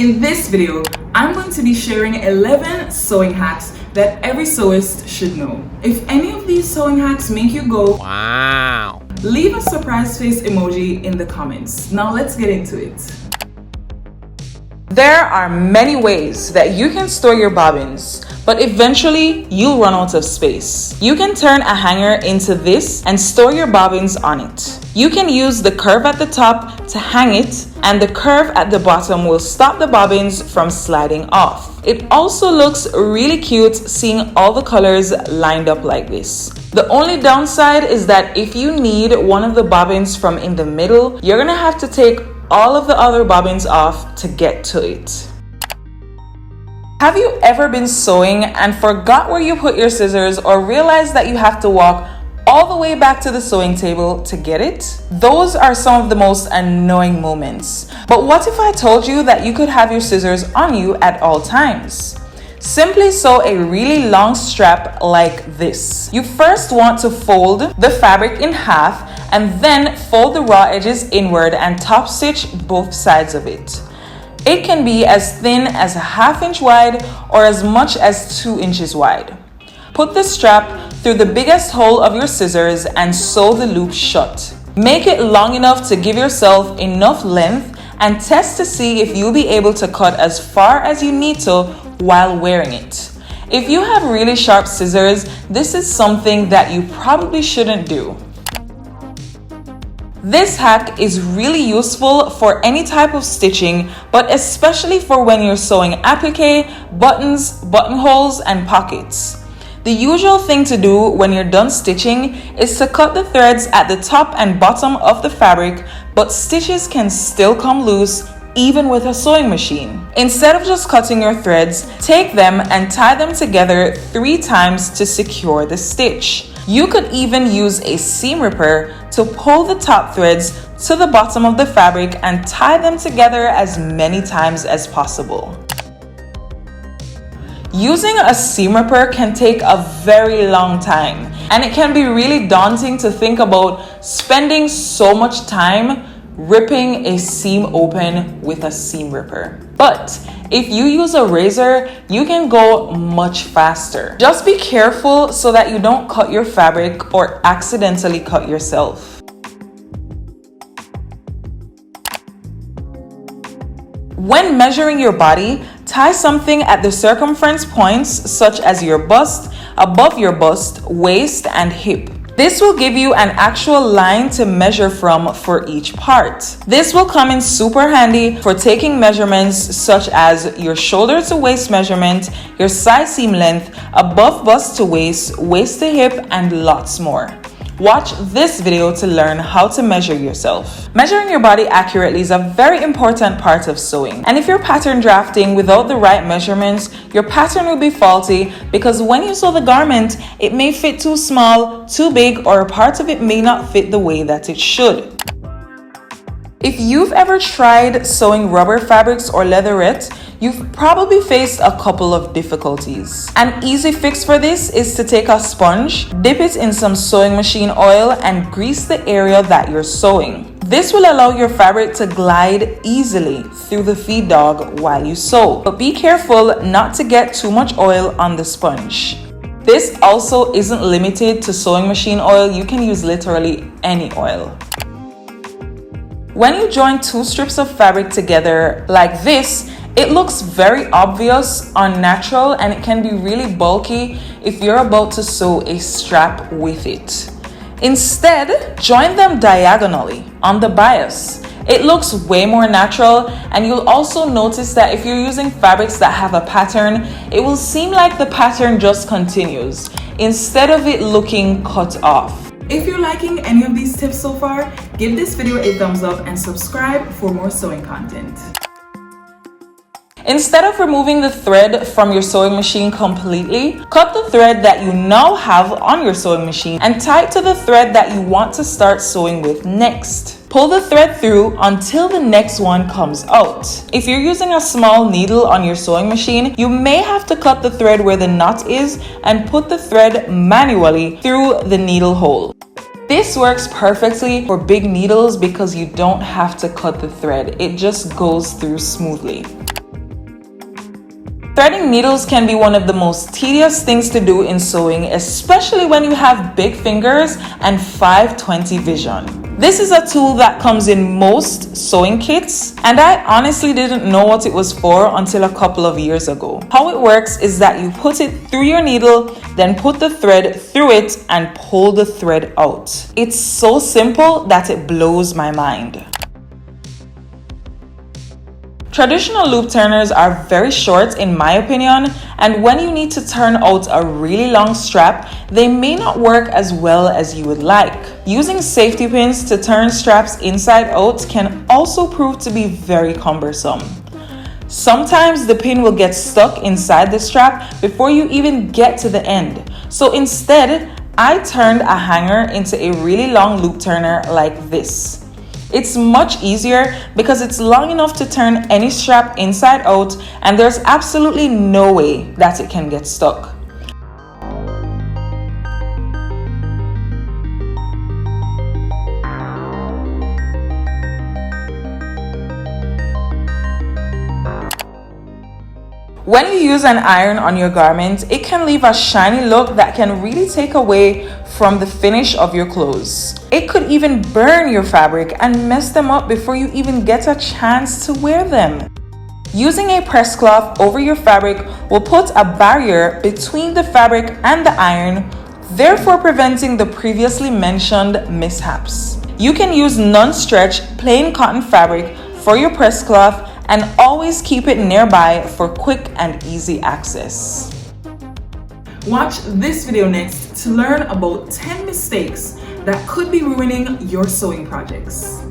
In this video, I'm going to be sharing 11 sewing hacks that every sewist should know. If any of these sewing hacks make you go, wow, leave a surprise face emoji in the comments. Now let's get into it. There are many ways that you can store your bobbins, but eventually you'll run out of space. You can turn a hanger into this and store your bobbins on it. You can use the curve at the top to hang it, and the curve at the bottom will stop the bobbins from sliding off. It also looks really cute seeing all the colors lined up like this. The only downside is that if you need one of the bobbins from in the middle, you're gonna have to take all of the other bobbins off to get to it. Have you ever been sewing and forgot where you put your scissors or realized that you have to walk all the way back to the sewing table to get it? Those are some of the most annoying moments. But what if I told you that you could have your scissors on you at all times? Simply sew a really long strap like this. You first want to fold the fabric in half and then fold the raw edges inward and top stitch both sides of it. It can be as thin as a ½ inch wide or as much as 2 inches wide. Put the strap through the biggest hole of your scissors and sew the loop shut. Make it long enough to give yourself enough length and test to see if you'll be able to cut as far as you need to while wearing it. If you have really sharp scissors, this is something that you probably shouldn't do. This hack is really useful for any type of stitching, but especially for when you're sewing applique, buttons, buttonholes, and pockets. The usual thing to do when you're done stitching is to cut the threads at the top and bottom of the fabric, but stitches can still come loose even with a sewing machine. Instead of just cutting your threads, take them and tie them together 3 times to secure the stitch. You could even use a seam ripper to pull the top threads to the bottom of the fabric and tie them together as many times as possible. Using a seam ripper can take a very long time, and it can be really daunting to think about spending so much time ripping a seam open with a seam ripper. But if you use a razor, you can go much faster. Just be careful so that you don't cut your fabric or accidentally cut yourself. When measuring your body, tie something at the circumference points such as your bust, above your bust, waist, and hip. This will give you an actual line to measure from for each part. This will come in super handy for taking measurements such as your shoulder to waist measurement, your side seam length, above bust to waist, waist to hip, and lots more. Watch this video to learn how to measure yourself. Measuring your body accurately is a very important part of sewing. And if you're pattern drafting without the right measurements, your pattern will be faulty because when you sew the garment, it may fit too small, too big, or a part of it may not fit the way that it should. If you've ever tried sewing rubber fabrics or leatherette, you've probably faced a couple of difficulties. An easy fix for this is to take a sponge, dip it in some sewing machine oil, and grease the area that you're sewing. This will allow your fabric to glide easily through the feed dog while you sew. But be careful not to get too much oil on the sponge. This also isn't limited to sewing machine oil. You can use literally any oil. When you join 2 strips of fabric together like this, it looks very obvious, unnatural, and it can be really bulky if you're about to sew a strap with it. Instead, join them diagonally on the bias. It looks way more natural, and you'll also notice that if you're using fabrics that have a pattern, it will seem like the pattern just continues instead of it looking cut off. If you're liking any of these tips so far, give this video a thumbs up and subscribe for more sewing content. Instead of removing the thread from your sewing machine completely, cut the thread that you now have on your sewing machine and tie it to the thread that you want to start sewing with next. Pull the thread through until the next one comes out. If you're using a small needle on your sewing machine, you may have to cut the thread where the knot is and put the thread manually through the needle hole. This works perfectly for big needles because you don't have to cut the thread. It just goes through smoothly. Threading needles can be one of the most tedious things to do in sewing, especially when you have big fingers and 520 vision. This is a tool that comes in most sewing kits, and I honestly didn't know what it was for until a couple of years ago. How it works is that you put it through your needle, then put the thread through it and pull the thread out. It's so simple that it blows my mind. Traditional loop turners are very short in my opinion, and when you need to turn out a really long strap, they may not work as well as you would like. Using safety pins to turn straps inside out can also prove to be very cumbersome. Sometimes the pin will get stuck inside the strap before you even get to the end. So instead, I turned a hanger into a really long loop turner like this. It's much easier because it's long enough to turn any strap inside out, and there's absolutely no way that it can get stuck. When you use an iron on your garment, it can leave a shiny look that can really take away from the finish of your clothes. It could even burn your fabric and mess them up before you even get a chance to wear them. Using a press cloth over your fabric will put a barrier between the fabric and the iron, therefore preventing the previously mentioned mishaps. You can use non-stretch plain cotton fabric for your press cloth and always keep it nearby for quick and easy access. Watch this video next to learn about 10 mistakes that could be ruining your sewing projects.